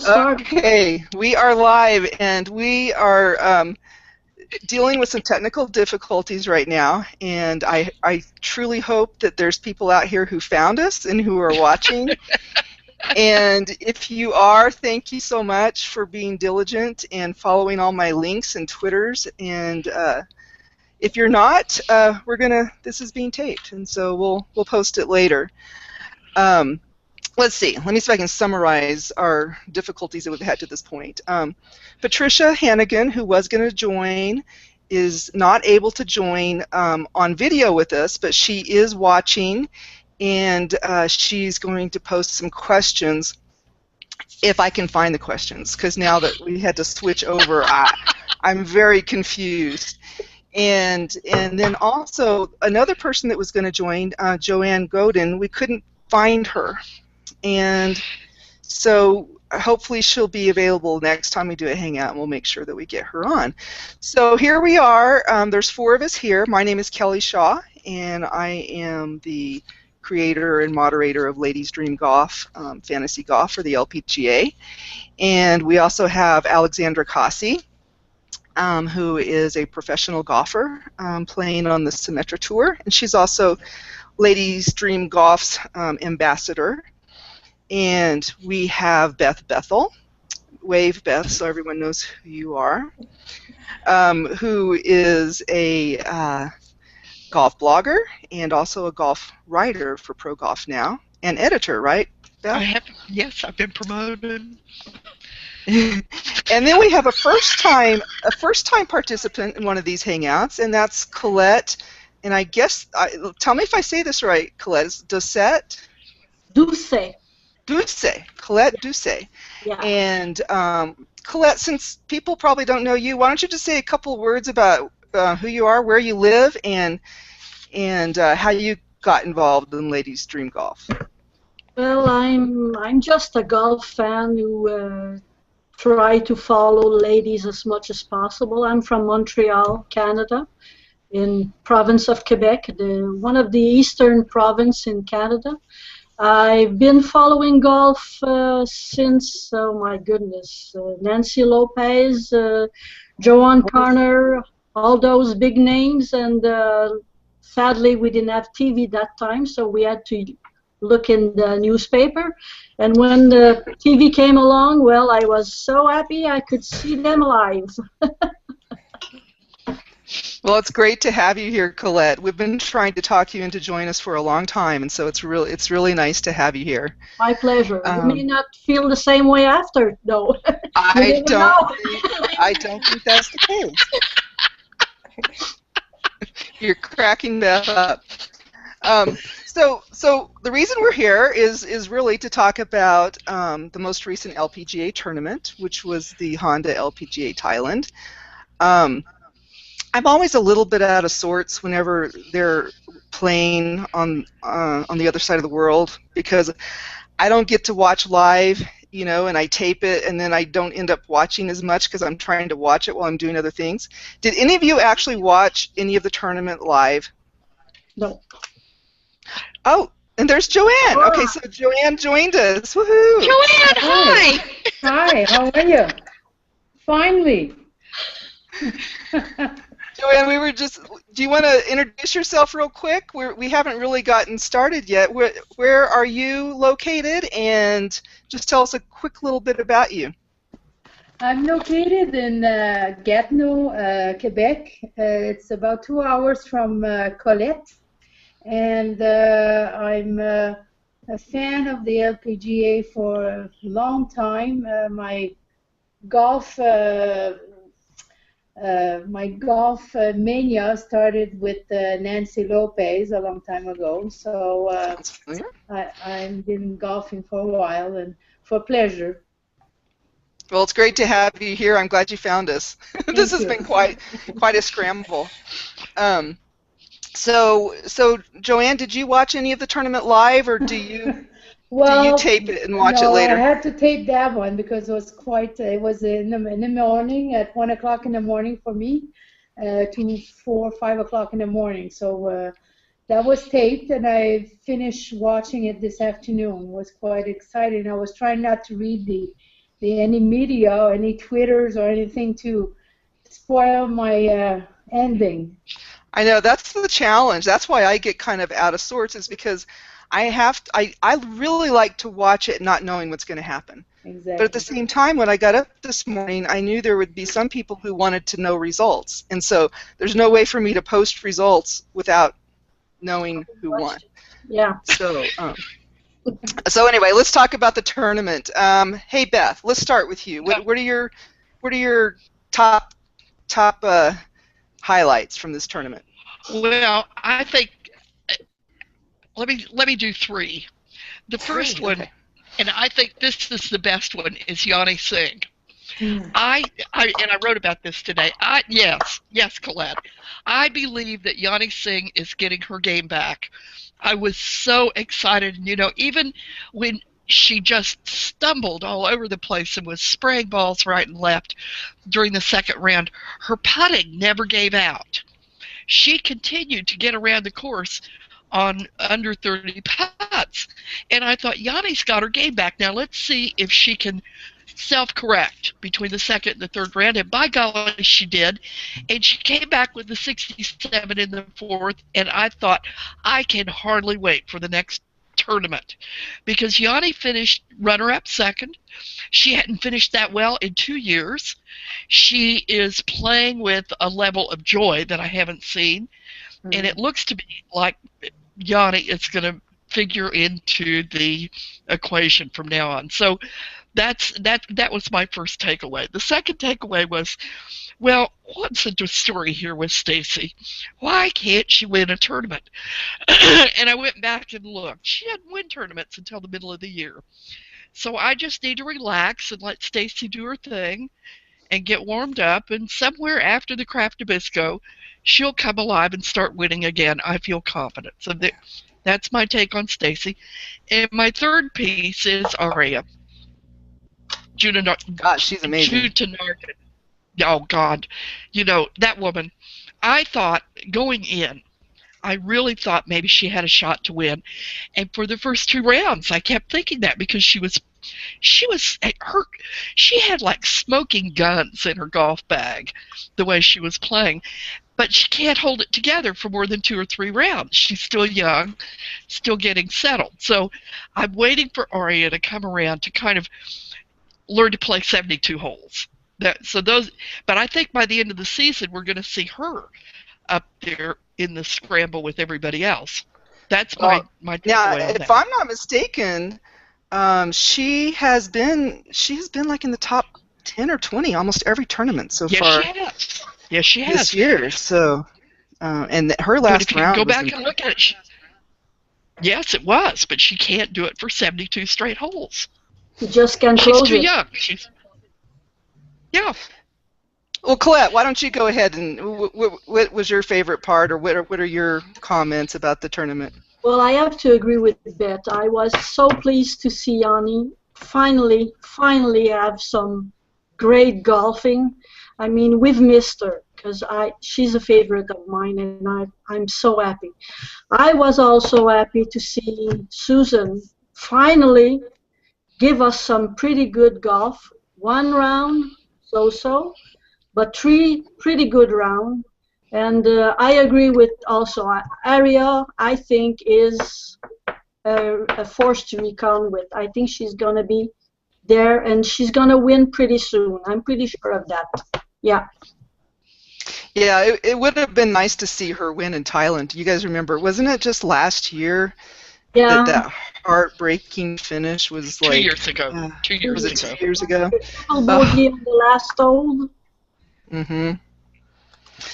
Start. Okay, we are live, and we are dealing with some technical difficulties right now, and I truly hope that there's people out here who found us and who are watching. And if you are, thank you so much for being diligent and following all my links and Twitters. And if you're not, this is being taped, and so we'll post it later. Let's see. Let me see if I can summarize our difficulties that we've had to this point. Patricia Hannigan, who was going to join, is not able to join on video with us, but she is watching, and she's going to post some questions if I can find the questions, because now that we had to switch over, I'm very confused. And then also another person that was going to join, Joanne Godin, we couldn't find her. And so hopefully she'll be available next time we do a Hangout, and we'll make sure that we get her on. So here we are. There's 4 of us here. My name is Kelly Shaw, and I am the creator and moderator of Ladies Dream Golf, Fantasy Golf for the LPGA. And we also have Alexandra Casi, who is a professional golfer playing on the Symetra Tour. And she's also Ladies Dream Golf's ambassador. And we have Beth Bethel, wave Beth so everyone knows who you are, who is a golf blogger and also a golf writer for Pro Golf Now, and editor, right, Beth? Yes, I've been promoted. And then we have a first-time participant in one of these Hangouts, and that's Colette. And I guess, tell me if I say this right, Colette. Is Doucette? Douce. Colette Douce. Yeah. And Colette, since people probably don't know you, why don't you just say a couple words about who you are, where you live, and how you got involved in Ladies Dream Golf. Well, I'm just a golf fan who try to follow ladies as much as possible. I'm from Montreal, Canada, in province of Quebec, one of the eastern province in Canada. I've been following golf since, oh my goodness, Nancy Lopez, Joanne Connor, all those big names, and sadly we didn't have TV that time, so we had to look in the newspaper. And when the TV came along, well, I was so happy I could see them live. Well, it's great to have you here, Colette. We've been trying to talk you into join us for a long time, and so it's really nice to have you here. My pleasure. You may not feel the same way after, though. I don't think that's the case. You're cracking that up. So the reason we're here is really to talk about the most recent LPGA tournament, which was the Honda LPGA Thailand. I'm always a little bit out of sorts whenever they're playing on the other side of the world, because I don't get to watch live, and I tape it, and then I don't end up watching as much because I'm trying to watch it while I'm doing other things. Did any of you actually watch any of the tournament live? No. Oh, and there's Joanne. Okay, so Joanne joined us. Woohoo! Joanne, hi! Hi, how are you? Finally. Joanne, do you want to introduce yourself real quick? We haven't really gotten started yet. Where are you located? And just tell us a quick little bit about you. I'm located in Gatineau, Quebec. It's about 2 hours from Colette. And I'm a fan of the LPGA for a long time. My golf mania started with Nancy Lopez a long time ago. So I've been golfing for a while and for pleasure. Well, it's great to have you here. I'm glad you found us. This has been quite a scramble. So Joanne, did you watch any of the tournament live, or do you tape it and watch it later? I had to tape that one because it was in the morning at 1 o'clock in the morning for me, to 4 or 5 o'clock in the morning. So that was taped, and I finished watching it this afternoon. It was quite exciting. I was trying not to read the any media or any Twitters or anything to spoil my ending. I know that's the challenge. That's why I get kind of out of sorts, is because I really like to watch it not knowing what's going to happen. Exactly. But at the same time, when I got up this morning, I knew there would be some people who wanted to know results. And so there's no way for me to post results without knowing who won. Yeah. So anyway, let's talk about the tournament. Hey Beth, let's start with you. What are your top highlights from this tournament? Well, I think let me do three. The first one, okay. and I think this is the best one, is Yanni Singh. Mm. I wrote about this today. Yes, Colette. I believe that Yanni Singh is getting her game back. I was so excited, and even when she just stumbled all over the place and was spraying balls right and left during the second round, her putting never gave out. She continued to get around the course on under 30 putts, and I thought, Yanni's got her game back. Now let's see if she can self-correct between the second and the third round, and by golly, she did. And she came back with the 67 in the fourth, and I thought, I can hardly wait for the next tournament, because Yanni finished runner-up second. She hadn't finished that well in 2 years. She is playing with a level of joy that I haven't seen, and it looks to me like Yanni is going to figure into the equation from now on. So that was my first takeaway. The second takeaway was, well, what's the story here with Stacy? Why can't she win a tournament? And I went back and looked. She hadn't won tournaments until the middle of the year. So I just need to relax and let Stacy do her thing and get warmed up, and somewhere after the Craft Nabisco, she'll come alive and start winning again. I feel confident. So that's my take on Stacy. And my third piece is Aria. God, she's amazing. Oh, God. That woman, I thought going in, I really thought maybe she had a shot to win. And for the first 2 rounds, I kept thinking that, because she had like smoking guns in her golf bag, the way she was playing. But she can't hold it together for more than 2 or 3 rounds. She's still young, still getting settled. So I'm waiting for Aria to come around to kind of learn to play 72 holes. But I think by the end of the season, we're going to see her up there in the scramble with everybody else. That's my takeaway. Now, if I'm not mistaken, she has been like in the top 10 or 20 almost every tournament so far. Yes, she has. This year. So, and her last round. Go back and look at it. Yes, it was, but she can't do it for 72 straight holes. You just can't close it. She's too young. Yeah. Well, Colette, why don't you go ahead and what was your favorite part, or what are your comments about the tournament? Well, I have to agree with Beth. I was so pleased to see Yanni finally have some great golfing. I mean, we've missed her because she's a favorite of mine, and I'm so happy. I was also happy to see Susan finally give us some pretty good golf. 1 round, so, but 3 pretty good rounds. And I agree with also Aria, I think, is a force to reckon with. I think she's going to be there, and she's going to win pretty soon. I'm pretty sure of that. Yeah. Yeah, it would have been nice to see her win in Thailand. You guys remember, wasn't it just last year that heartbreaking finish was 2 years ago. 2 years was it ago. 2 years ago? Bogey on the last hole. Mm-hmm.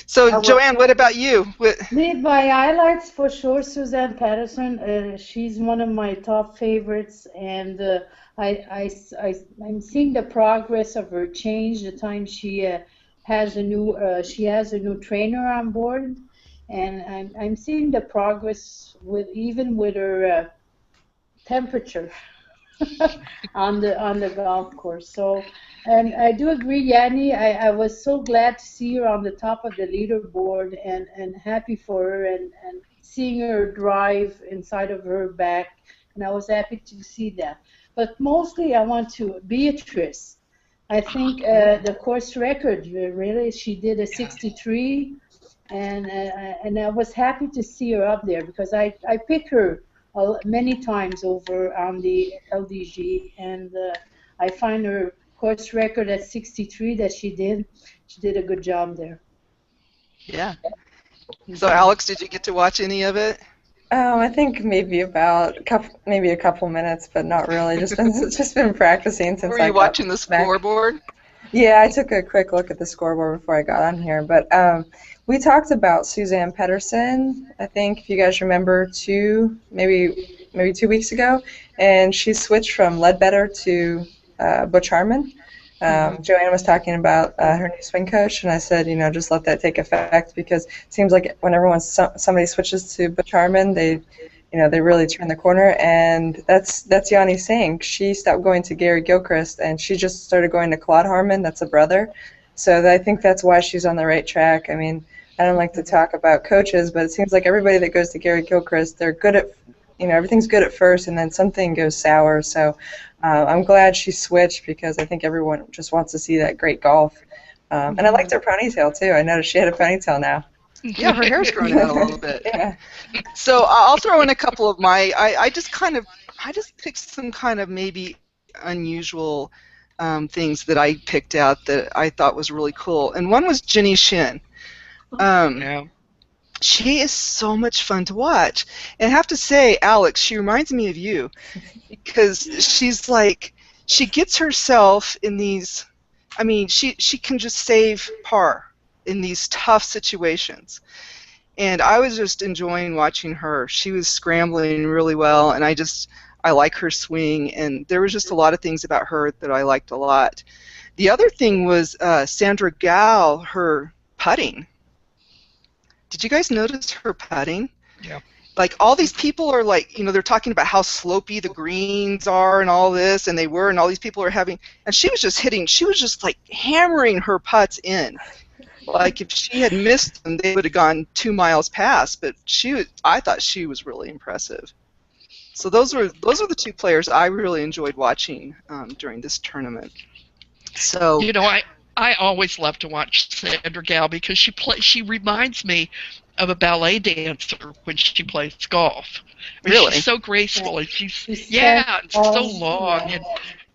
So, Joanne, what about you? My highlights for sure, Suzanne Patterson. She's one of my top favorites, and I'm seeing the progress of her change. The time she has a new trainer on board, and I'm seeing the progress even with her temperature on the golf course. So. And I do agree, Yanni. I was so glad to see her on the top of the leaderboard, and happy for her, and seeing her drive inside of her back, and I was happy to see that. But mostly I want to Beatrice. I think the course record, really, she did a 63, and I was happy to see her up there because I picked her many times over on the LDG, and I find her course record at 63 that she did a good job there. Yeah. So Alex, did you get to watch any of it? I think maybe maybe a couple minutes, but not really. Just been practicing since Were you watching the scoreboard? Yeah, I took a quick look at the scoreboard before I got on here. But we talked about Suzanne Pedersen, I think, if you guys remember, maybe 2 weeks ago, and she switched from Ledbetter to Butch Harmon. Joanne was talking about her new swing coach, and I said, just let that take effect, because it seems like whenever somebody switches to Butch Harmon, they really turn the corner, and that's Yanni Singh. She stopped going to Gary Gilchrist, and she just started going to Claude Harmon. That's a brother. So I think that's why she's on the right track. I mean, I don't like to talk about coaches, but it seems like everybody that goes to Gary Gilchrist, they're good at, everything's good at first, and then something goes sour. So I'm glad she switched, because I think everyone just wants to see that great golf. And I liked her ponytail, too. I noticed she had a ponytail now. Yeah, her hair's grown out a little bit. Yeah. So I'll throw in a couple of I just picked some kind of maybe unusual things that I picked out that I thought was really cool. And one was Jenny Shin. She is so much fun to watch. And I have to say, Alex, she reminds me of you, because she's like, she gets herself in these, she can just save par in these tough situations. And I was just enjoying watching her. She was scrambling really well, and I like her swing, and there was just a lot of things about her that I liked a lot. The other thing was Sandra Gao, her putting. Did you guys notice her putting? Yeah. Like, all these people are like, they're talking about how slopey the greens are and all this, and all these people are having, and she was just like hammering her putts in. Like, if she had missed them, they would have gone 2 miles past, but I thought she was really impressive. So those are the two players I really enjoyed watching during this tournament. So I always love to watch Sandra Gao, because she reminds me of a ballet dancer when she plays golf. Really? She's so graceful, and she's so long,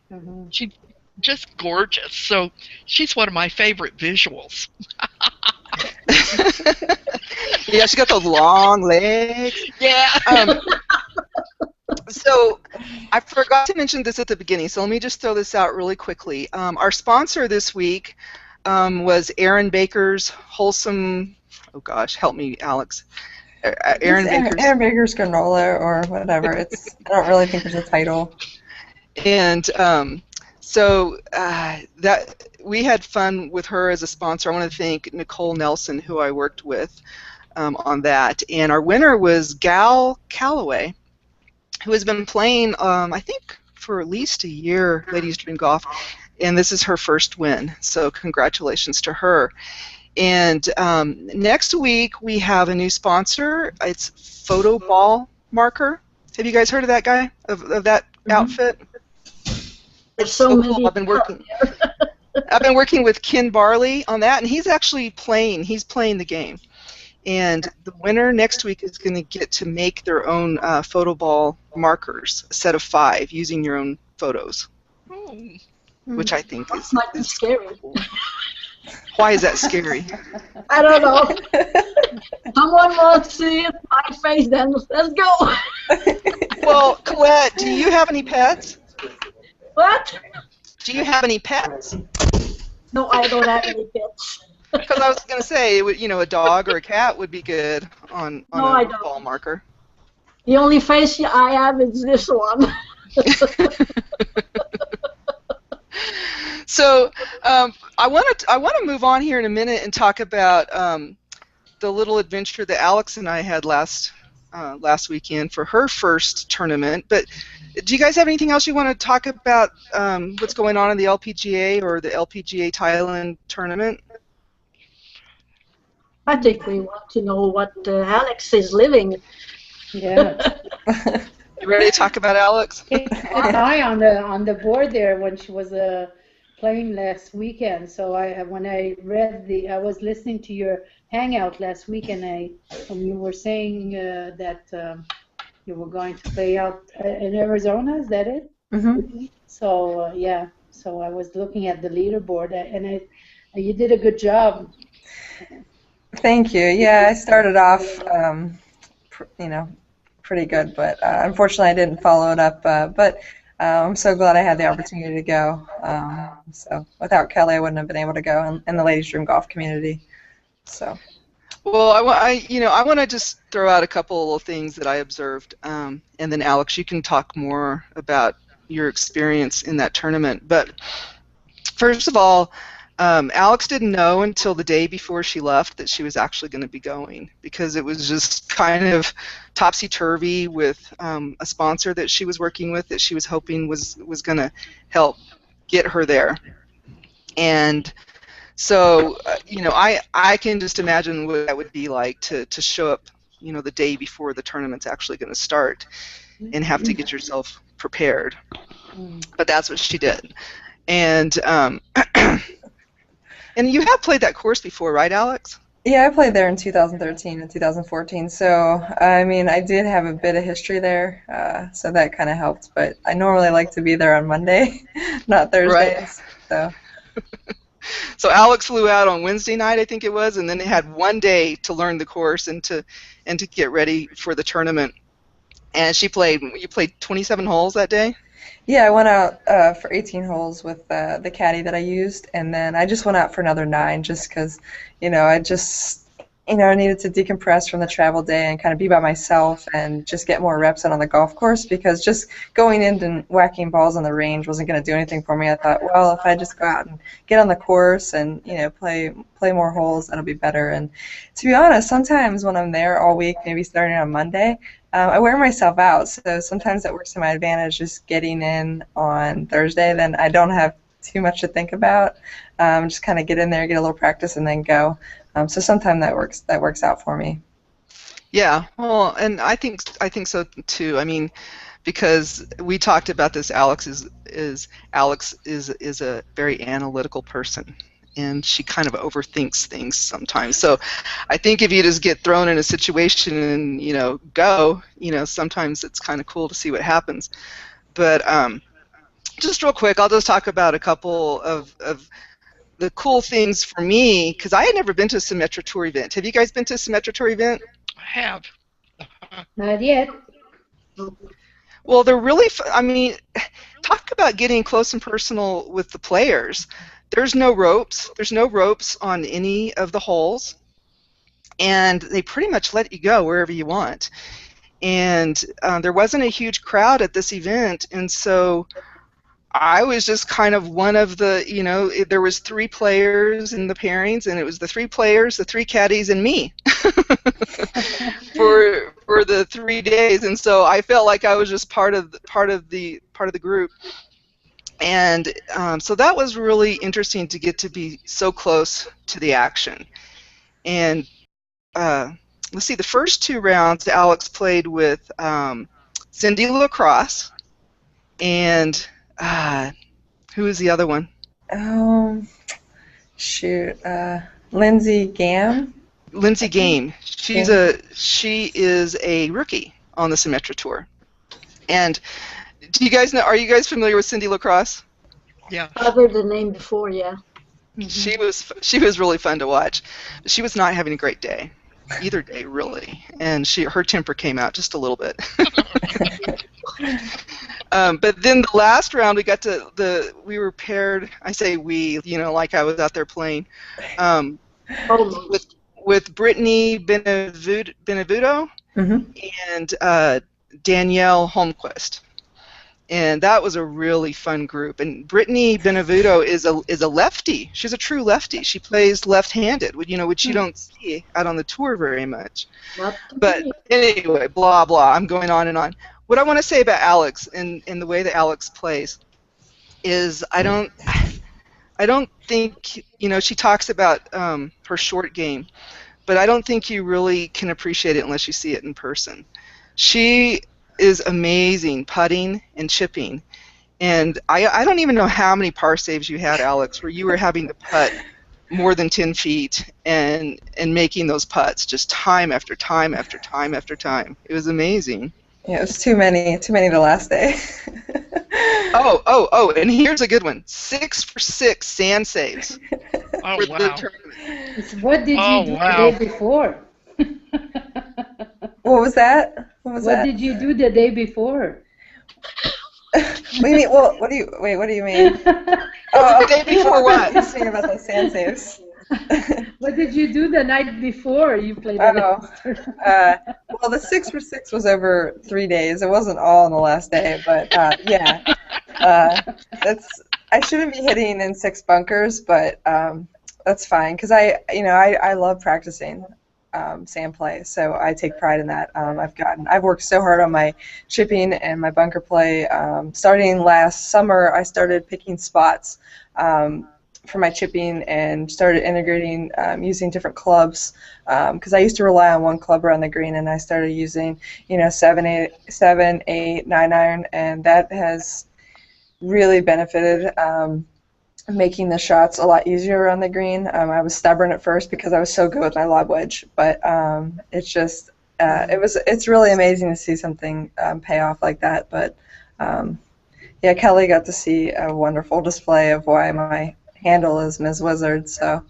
and she's just gorgeous. So she's one of my favorite visuals. Yeah, she got those long legs. Yeah. So I forgot to mention this at the beginning, so let me just throw this out really quickly. Our sponsor this week was Erin Baker's Wholesome. Oh gosh, help me, Alex. Erin Baker's granola or whatever. I don't really think there's a title. And so that we had fun with her as a sponsor. I want to thank Nicole Nelson, who I worked with on that. And our winner was Gal Calloway, who has been playing, I think, for at least a year, Ladies Dream Golf, and this is her first win. So congratulations to her. And next week we have a new sponsor. It's Photo Ball Marker. Have you guys heard of that guy, of that outfit? It's so cool. I've been working with Ken Barley on that, and he's actually playing. He's playing the game. And the winner next week is going to get to make their own photo ball markers, a set of 5, using your own photos, which I think might be scary. Cool. Why is that scary? I don't know. Someone wants to see my face, then let's go. Well, Colette, do you have any pets? What? Do you have any pets? No, I don't have any pets. Because I was going to say, a dog or a cat would be good on a ball marker. The only face I have is this one. So I want to move on here in a minute and talk about the little adventure that Alex and I had last weekend for her first tournament. But do you guys have anything else you want to talk about what's going on in the LPGA or the LPGA Thailand tournament? I think we want to know what Alex is living. Yeah. You ready to talk about Alex? High on the board there when she was playing last weekend. So when I was listening to your Hangout last week, and you were saying that you were going to play out in Arizona. Is that it? Mm-hmm. So yeah. So I was looking at the leaderboard, and you did a good job. Thank you. Yeah, I started off, pretty good, but unfortunately I didn't follow it up. But I'm so glad I had the opportunity to go. So without Kelly, I wouldn't have been able to go in the ladies' dream golf community. So. Well, I want to just throw out a couple of little things that I observed, and then Alex, you can talk more about your experience in that tournament. But first of all, Alex didn't know until the day before she left that she was actually going to be going, because it was just kind of topsy-turvy with a sponsor that she was working with that she was hoping was going to help get her there. And so, I can just imagine what that would be like to show up, the day before the tournament's actually going to start and have to get yourself prepared. But that's what she did. And and you have played that course before, right, Alex? Yeah, I played there in 2013 and 2014. So, I mean, I did have a bit of history there, so that kind of helped. But I normally like to be there on Monday, not Thursdays. Right. So Alex flew out on Wednesday night, I think it was, and then they had one day to learn the course and to get ready for the tournament. And you played 27 holes that day? Yeah, I went out for 18 holes with the caddy that I used, and then I just went out for another 9 just because, I needed to decompress from the travel day and kind of be by myself and just get more reps in on the golf course, because just going in and whacking balls on the range wasn't going to do anything for me. I thought, well, if I just go out and get on the course and, play more holes, that'll be better. And to be honest, sometimes when I'm there all week, maybe starting on Monday, I wear myself out, so sometimes that works to my advantage, just getting in on Thursday. Then I don't have too much to think about. Just kind of get in there, get a little practice, and then go. So sometimes that works out for me. Yeah, well, and I think so too. I mean, because we talked about this, Alex is a very analytical person, and she kind of overthinks things sometimes. So I think if you just get thrown in a situation and go, sometimes it's kind of cool to see what happens. But just real quick, I'll just talk about a couple of the cool things for me, because I had never been to a Symetra Tour event. Have you guys been to a Symetra Tour event? I have. Not yet. Well, they're really I mean, talk about getting close and personal with the players. There's no ropes. There's no ropes on any of the holes, and they pretty much let you go wherever you want. And there wasn't a huge crowd at this event, and so I was just kind of one of the, there was 3 players in the pairings, and it was the 3 players, the 3 caddies, and me for the 3 days. And so I felt like I was just part of the group. And so that was really interesting to get to be so close to the action. And let's see, the first 2 rounds, Alex played with Cindy Lacrosse, and who is the other one? Lindsay Gam. Lindsay Game. She is a rookie on the Symetra Tour. And do you guys know? Are you guys familiar with Cindy Lacrosse? Yeah. I've heard the name before. Yeah. Mm-hmm. She was really fun to watch. She was not having a great day, either day really, and her temper came out just a little bit. But then the last round, we were paired. I say we, like I was out there playing, with Brittany Benevuto and Danielle Holmquist, and that was a really fun group. And Brittany Benevuto is a lefty. She's a true lefty. She plays left-handed, which you don't see out on the tour very much. But anyway, blah blah. I'm going on and on. What I want to say about Alex and the way that Alex plays is I don't think, she talks about her short game, but I don't think you really can appreciate it unless you see it in person. She is amazing putting and chipping, And I don't even know how many par saves you had, Alex, where you were having to putt more than 10 feet and making those putts just time after time after time after time. It was amazing. Yeah, it was too many the last day. Oh, and here's a good one. 6 for 6 sand saves. Oh, for the wow. tournament. What did you do the day before? What was that? What did you do the day before? What do you mean? Well, what do you mean? The day before what? He's saying about the sand saves. What did you do the night before you played the last tournament? Well, the 6 for 6 was over 3 days. It wasn't all on the last day, but yeah. I shouldn't be hitting in 6 bunkers, but that's fine because I love practicing sand play, so I take pride in that. I've worked so hard on my chipping and my bunker play. Starting last summer, I started picking spots for my chipping and started integrating using different clubs because I used to rely on one club around the green, and I started using 7, 8, 9 iron, and that has really benefited making the shots a lot easier around the green. I was stubborn at first because I was so good with my lob wedge, but it's really amazing to see something pay off like that. But yeah, Kelly got to see a wonderful display of why my handle is Ms. Wizard. So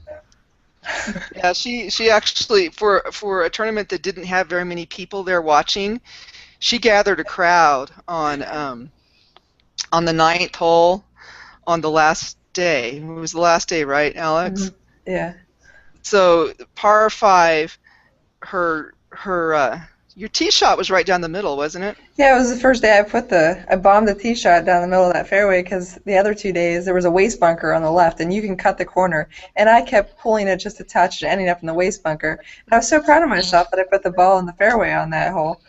yeah, she actually for a tournament that didn't have very many people there watching, she gathered a crowd on the 9th hole on the last day. It was the last day, right, Alex? Mm-hmm. Yeah. So par 5, your tee shot was right down the middle, wasn't it? Yeah, it was the first day I bombed the tee shot down the middle of that fairway because the other 2 days there was a waste bunker on the left and you can cut the corner, and I kept pulling it just a touch and ending up in the waste bunker. And I was so proud of myself that I put the ball in the fairway on that hole.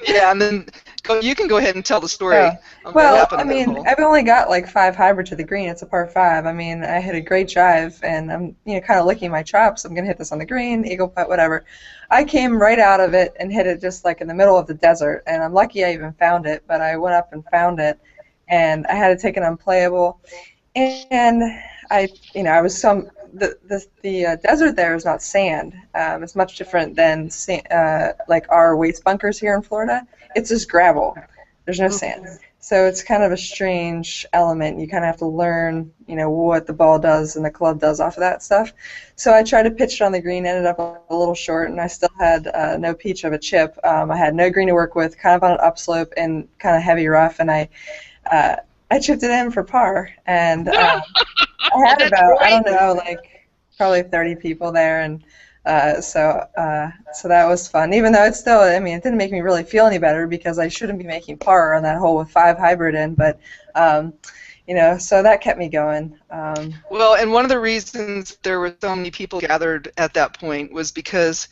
Yeah, and then you can go ahead and tell the story. Yeah. On what Well, happened I on that mean, hole. I've only got like 5 hybrid to the green. It's a par 5. I mean, I hit a great drive, and I'm kind of licking my chops. I'm gonna hit this on the green, eagle putt, whatever. I came right out of it and hit it just like in the middle of the desert, and I'm lucky I even found it. But I went up and found it, and I had to take it unplayable, and I was the desert there is not sand. It's much different than like our waste bunkers here in Florida. It's just gravel. There's no sand. So it's kind of a strange element. You kind of have to learn, what the ball does and the club does off of that stuff. So I tried to pitch it on the green, ended up a little short, and I still had no peach of a chip. I had no green to work with, kind of on an upslope and kind of heavy rough, and I chipped it in for par. And I had about, I don't know, like probably 30 people there, and so that was fun. Even though it's still, it didn't make me really feel any better because I shouldn't be making par on that hole with 5 hybrid in, but so that kept me going. Well, and one of the reasons there were so many people gathered at that point was because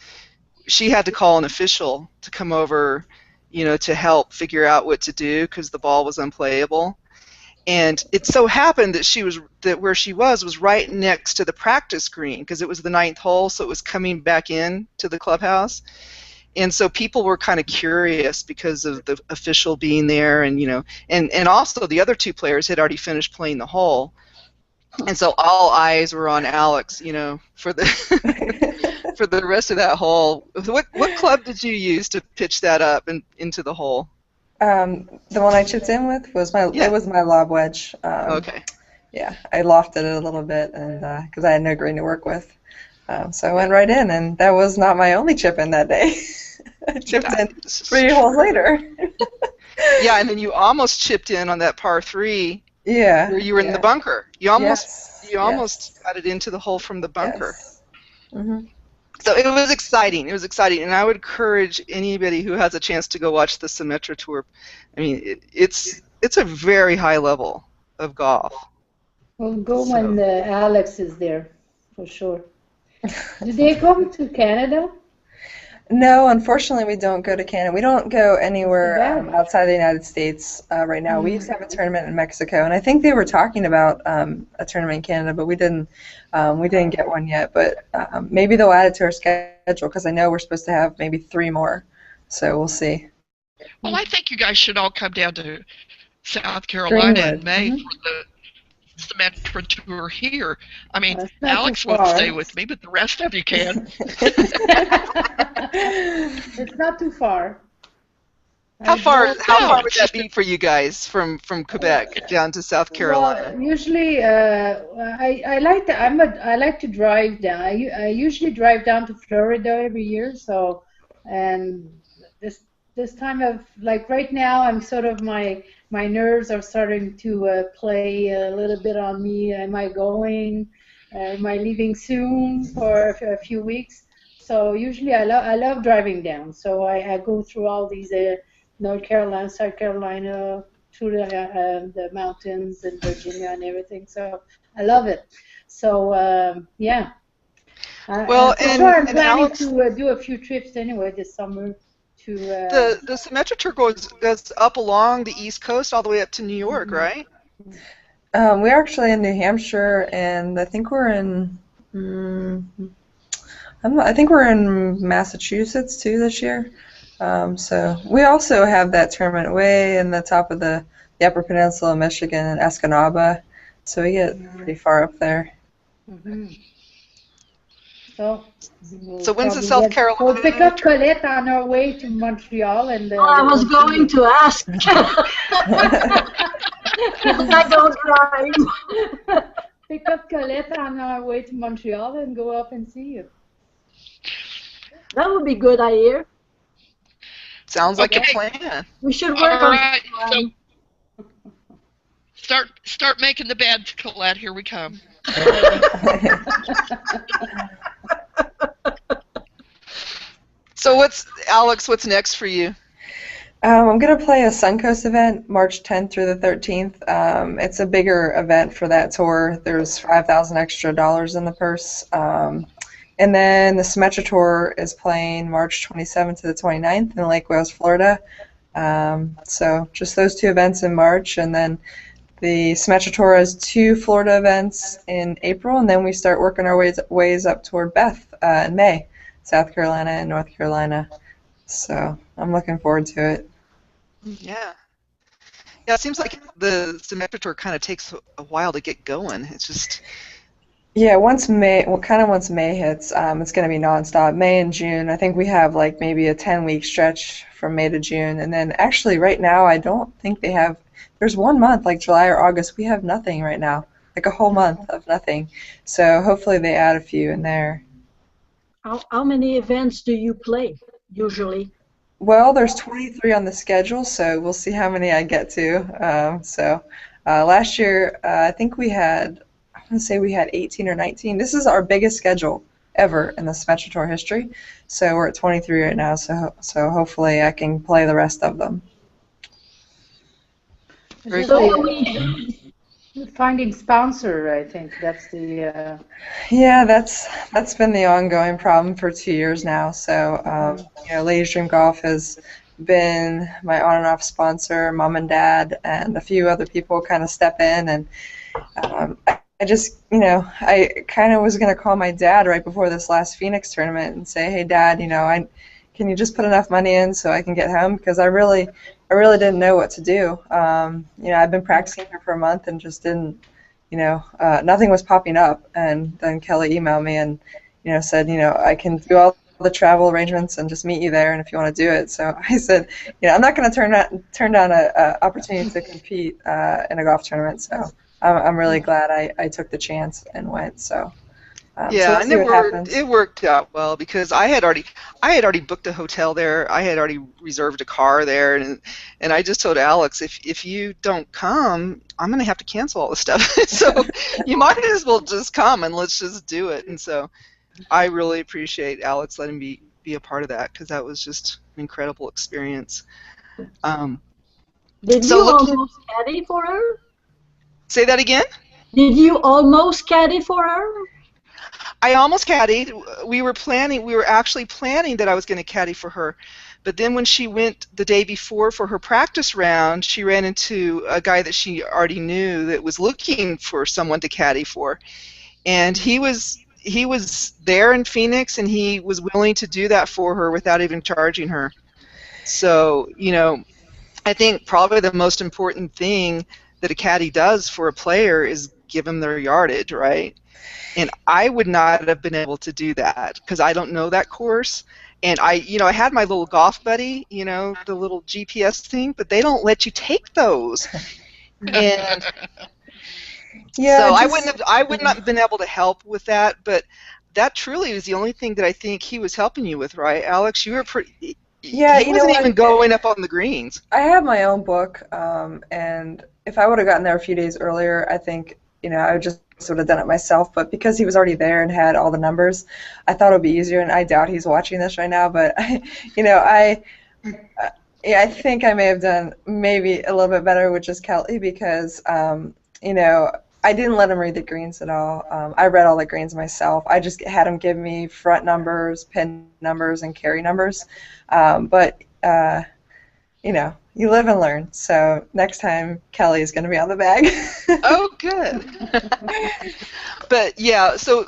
she had to call an official to come over, to help figure out what to do because the ball was unplayable. And it so happened that where she was right next to the practice green because it was the 9th hole, so it was coming back in to the clubhouse. And so people were kind of curious because of the official being there, and and also the other 2 players had already finished playing the hole, and so all eyes were on Alex, for the for the rest of that hole. What club did you use to pitch that up and into the hole? The one I chipped in with was it was my lob wedge. Okay. Yeah, I lofted it a little bit, and because I had no green to work with, so I went right in, and that was not my only chip in that day. I chipped in 3 holes later. Yeah, and then you almost chipped in on that par 3. Yeah. Where you were in the bunker. You almost Yes. got it into the hole from the bunker. Yes. Mm-hmm. So it was exciting. It was exciting, and I would encourage anybody who has a chance to go watch the Symetra Tour. It's a very high level of golf. We'll go when Alex is there, for sure. Do they come to Canada? No, unfortunately, we don't go to Canada. We don't go anywhere outside the United States right now. We used to have a tournament in Mexico, and I think they were talking about a tournament in Canada, but we didn't get one yet. But maybe they'll add it to our schedule because I know we're supposed to have maybe 3 more. So we'll see. Well, I think you guys should all come down to South Carolina Greenwood. in May for the Symetra Tour here. I mean, It's not Alex too won't far. stay with me, but the rest of you can. It's not too far. How far No, would it's that just be for you guys from Quebec down to South Carolina? Well, usually, I like to, I like to drive down. I usually drive down to Florida every year. So, and this time of like right now, I'm sort of my nerves are starting to play a little bit on me. Am I going? Am I leaving soon for a few weeks? So usually, I love driving down. So I go through all these North Carolina, South Carolina, through the mountains and Virginia and everything. So I love it. So yeah. Well, For sure, I'm and planning Alex, to do a few trips anyway this summer. To the Symetra Tour goes up along the East Coast all the way up to New York, right? We're actually in New Hampshire, and I think we're in. I think we're in Massachusetts too this year. So we also have that tournament way in the top of the Upper Peninsula of Michigan in Escanaba. So we get pretty far up there. So when's the South Carolina? We'll pick up Colette on our way to Montreal, and I was going to ask. I don't drive. Pick up Colette on our way to Montreal and go up and see you. That would be good, I hear. Sounds like Okay. a plan. We should All work on right, so start making the beds, Colette. Here we come. So Alex, what's next for you? I'm going to play a Suncoast event March 10th through the 13th. It's a bigger event for that tour. There's $5,000 extra in the purse. And then the Symetra Tour is playing March 27th to the 29th in Lake Wales, Florida. So just those two events in March, and then the Symetra Tour has 2 Florida events in April, and then we start working our ways up toward Beth in May, South Carolina and North Carolina. So I'm looking forward to it. Yeah. Yeah, it seems like the Symetra Tour kind of takes a while to get going. It's just... Yeah, once May hits, it's going to be nonstop. May and June, I think we have like maybe a 10-week stretch from May to June. And then actually right now, I don't think they have, there's 1 month, like July or August, we have nothing right now, like a whole month of nothing. So hopefully they add a few in there. How many events do you play, usually? Well, there's 23 on the schedule, so we'll see how many I get to. Last year, I think we had, I want to say we had 18 or 19. This is our biggest schedule ever in the Symetra Tour history. So we're at 23 right now, so hopefully I can play the rest of them. Very So Finding sponsor, I think that's the. Yeah, that's been the ongoing problem for 2 years now. So, Ladies Dream Golf has been my on and off sponsor. Mom and Dad and a few other people kind of step in, and I just, I kind of was going to call my dad right before this last Phoenix tournament and say, hey, Dad, can you just put enough money in so I can get home? Because I really didn't know what to do. I've been practicing here for a month and just didn't, nothing was popping up. And then Kelly emailed me and, said, I can do all the travel arrangements and just meet you there, and if you want to do it. So I said, I'm not going to turn down an opportunity to compete in a golf tournament. So I'm really glad I took the chance and went. So. Yeah, so and it worked out well because I had already booked a hotel there. I had already reserved a car there, and I just told Alex, if you don't come, I'm going to have to cancel all the stuff. So you might as well just come and let's just do it. And so I really appreciate Alex letting me be a part of that because that was just an incredible experience. Did you almost caddy for her? Say that again? Did you almost caddy for her? I almost caddied. We were actually planning that I was going to caddy for her. But then when she went the day before for her practice round, she ran into a guy that she already knew that was looking for someone to caddy for. And he was there in Phoenix, and he was willing to do that for her without even charging her. So, I think probably the most important thing that a caddy does for a player is give them their yardage, right? And I would not have been able to do that because I don't know that course. And I had my little golf buddy, the little GPS thing, but they don't let you take those. And Yeah, so I would not have been able to help with that, but that truly was the only thing that I think he was helping you with, right, Alex? You were pretty. Yeah, he wasn't even going up on the greens. I have my own book, and if I would have gotten there a few days earlier, I think I would just would have done it myself. But because he was already there and had all the numbers, I thought it would be easier. And I doubt he's watching this right now, but I think I may have done maybe a little bit better with just Kelly because I didn't let him read the greens at all. I read all the greens myself. I just had him give me front numbers, pin numbers, and carry numbers. But you live and learn. So next time, Kelly is going to be on the bag. Oh, good. But yeah, so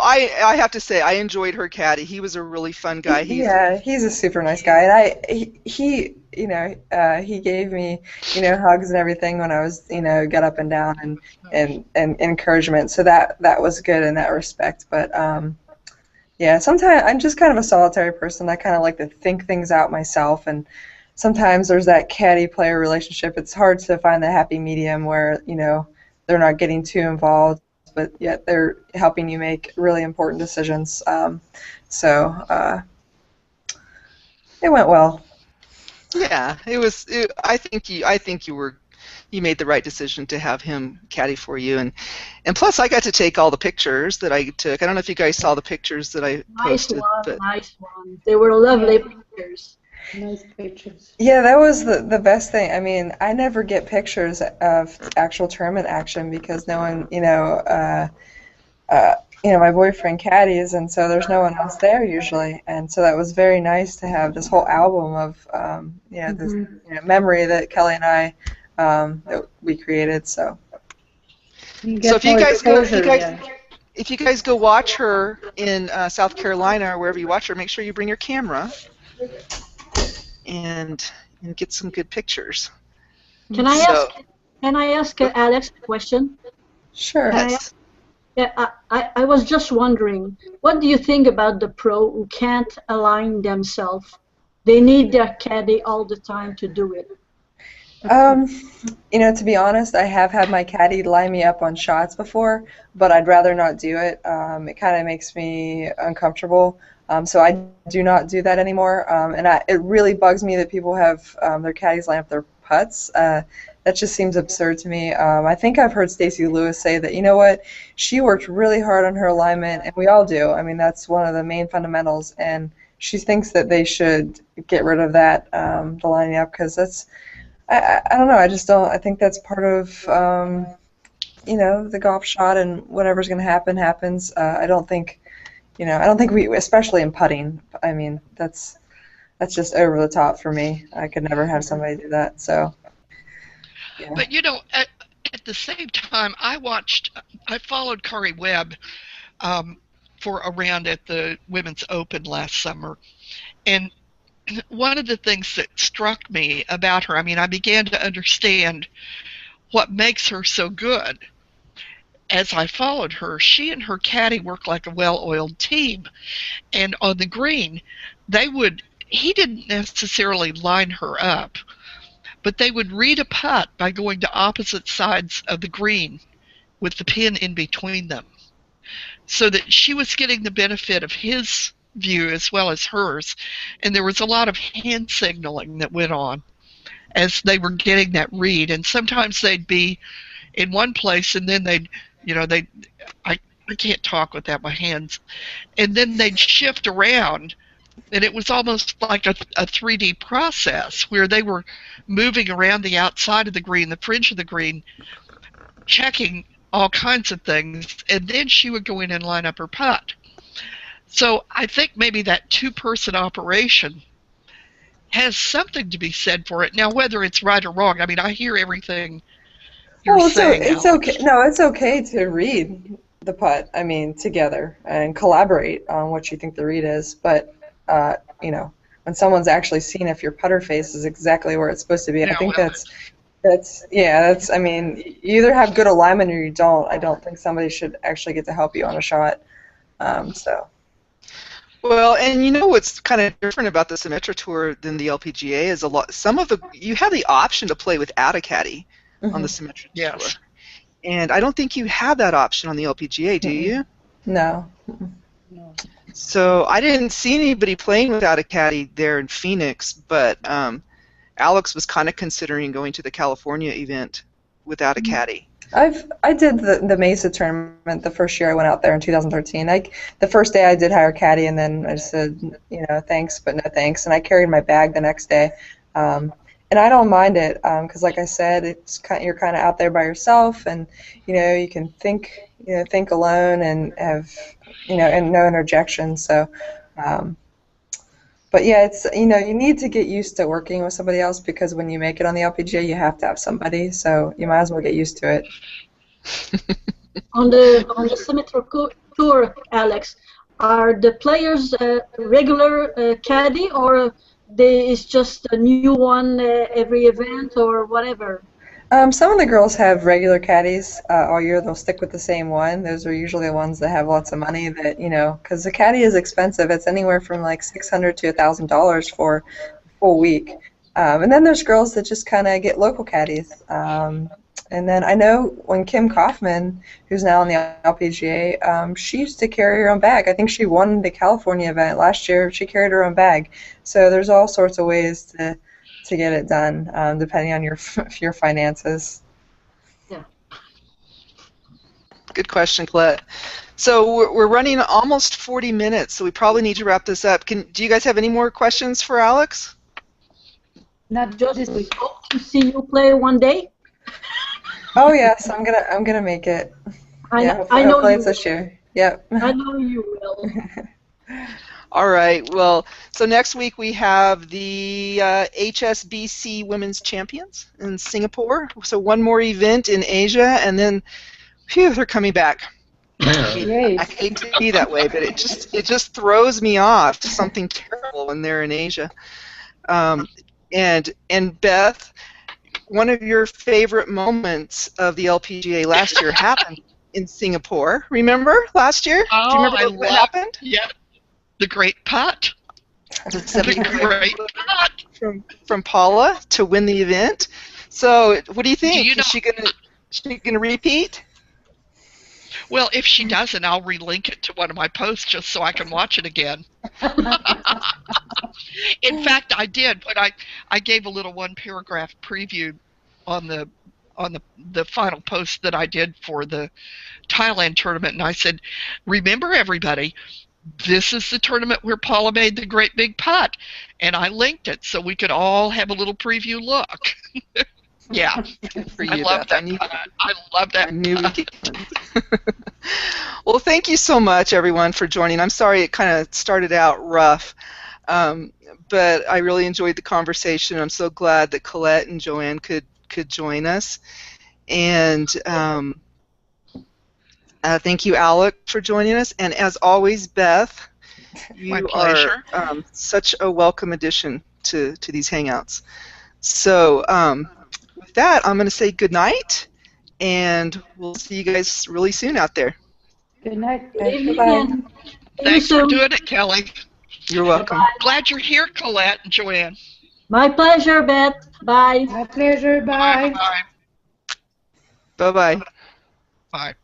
I have to say I enjoyed her caddy. He was a really fun guy. He's a super nice guy, and he gave me hugs and everything when I was got up and down and encouragement. So that was good in that respect. But yeah, sometimes I'm just kind of a solitary person. I kind of like to think things out myself, and sometimes there's that caddy-player relationship. It's hard to find the happy medium where they're not getting too involved, but yet they're helping you make really important decisions. So it went well. Yeah, it was. I think you made the right decision to have him caddy for you, and plus I got to take all the pictures that I took. I don't know if you guys saw the pictures that I posted. Nice one. They were lovely pictures. Nice pictures. Yeah, that was the best thing. I mean, I never get pictures of actual tournament action because no one, my boyfriend caddies, and so there's no one else there usually. And so that was very nice to have this whole album of, this memory that Kelly and I that we created. So if you guys go watch her in South Carolina or wherever you watch her, make sure you bring your camera and get some good pictures. Can I ask Alex a question? Sure. Yes. I was just wondering, what do you think about the pro who can't align themselves? They need their caddy all the time to do it. To be honest, I have had my caddy line me up on shots before, but I'd rather not do it. It kind of makes me uncomfortable. So I do not do that anymore. It really bugs me that people have their caddies line up their putts. That just seems absurd to me. I think I've heard Stacey Lewis say that, she worked really hard on her alignment, and we all do. I mean, that's one of the main fundamentals, and she thinks that they should get rid of that, the lining up, because that's, I don't know, I just don't, I think that's part of, the golf shot, and whatever's going to happen, happens. I don't think we, especially in putting, I mean, that's just over the top for me. I could never have somebody do that, so. Yeah. But at the same time, I followed Kari Webb for a round at the Women's Open last summer, and one of the things that struck me about her, I mean, I began to understand what makes her so good. As I followed her, she and her caddy work like a well-oiled team, and on the green, he didn't necessarily line her up, but they would read a putt by going to opposite sides of the green with the pin in between them, so that she was getting the benefit of his view as well as hers, and there was a lot of hand signaling that went on as they were getting that read, and sometimes they'd be in one place and then I can't talk without my hands, and then they'd shift around. And it was almost like a 3D process where they were moving around the outside of the green, the fringe of the green, checking all kinds of things, and then she would go in and line up her putt. So I think maybe that two-person operation has something to be said for it. Now, whether it's right or wrong, I mean, I hear everything you're saying. It's okay. No, it's okay to read the putt, I mean, together and collaborate on what you think the read is, but when someone's actually seen if your putter face is exactly where it's supposed to be. I think that's I mean, you either have good alignment or you don't. I don't think somebody should actually get to help you on a shot. So. Well, and you know what's kind of different about the Symetra Tour than the LPGA is you have the option to play without a caddy on the Symetra Tour. And I don't think you have that option on the LPGA, do you? No. No. So I didn't see anybody playing without a caddy there in Phoenix, but Alex was kind of considering going to the California event without a caddy. I did the Mesa tournament the first year I went out there in 2013. The first day I did hire a caddy, and then I said, you know, thanks, but no thanks. And I carried my bag the next day. And I don't mind it because, like I said, you're kind of out there by yourself, and you know you can think alone and have and no interjection. So, but yeah, it's you need to get used to working with somebody else because when you make it on the LPGA, you have to have somebody. So you might as well get used to it. On the Symetra Tour, Alex, are the players regular caddy or is just a new one every event or whatever? Some of the girls have regular caddies all year. They'll stick with the same one. Those are usually the ones that have lots of money that, because the caddy is expensive. It's anywhere from like $600 to $1,000 for a full week. And then there's girls that just kind of get local caddies. And then I know when Kim Kaufman, who's now on the LPGA, she used to carry her own bag. I think she won the California event last year. She carried her own bag. So there's all sorts of ways to get it done, depending on your finances. Yeah. Good question, Colette. So we're running almost 40 minutes, so we probably need to wrap this up. Do you guys have any more questions for Alex? Not just this week. Hope to see you play one day. Oh yes, I'm gonna make it. I know hopefully you it's this year. Yep. I know you will. All right. Well, so next week we have the HSBC Women's Champions in Singapore. So one more event in Asia, and then, phew, they're coming back. I hate to be that way, but it just throws me off to something terrible when they're in Asia. And Beth, one of your favorite moments of the LPGA last year happened in Singapore. Remember last year? Oh, do you remember what happened? Yeah, the great putt. The great putt from Paula to win the event. So, what do you think? Is she gonna repeat? Well, if she doesn't, I'll relink it to one of my posts just so I can watch it again. In fact, I did, but I gave a little one-paragraph preview on the final post that I did for the Thailand tournament, and I said, remember everybody, this is the tournament where Paula made the great big putt, and I linked it so we could all have a little preview look. Yeah, for you, I love that. I love that. Well, thank you so much, everyone, for joining. I'm sorry it kind of started out rough, but I really enjoyed the conversation. I'm so glad that Colette and Joanne could join us, and thank you, Alec, for joining us. And as always, Beth, you are such a welcome addition to these Hangouts. So. With that, I'm going to say good night, and we'll see you guys really soon out there. Good night. Bye. Thanks for doing it, Kelly. You're welcome. Glad you're here, Colette and Joanne. My pleasure, Beth. Bye. My pleasure. Bye. Bye. Bye-bye. Bye.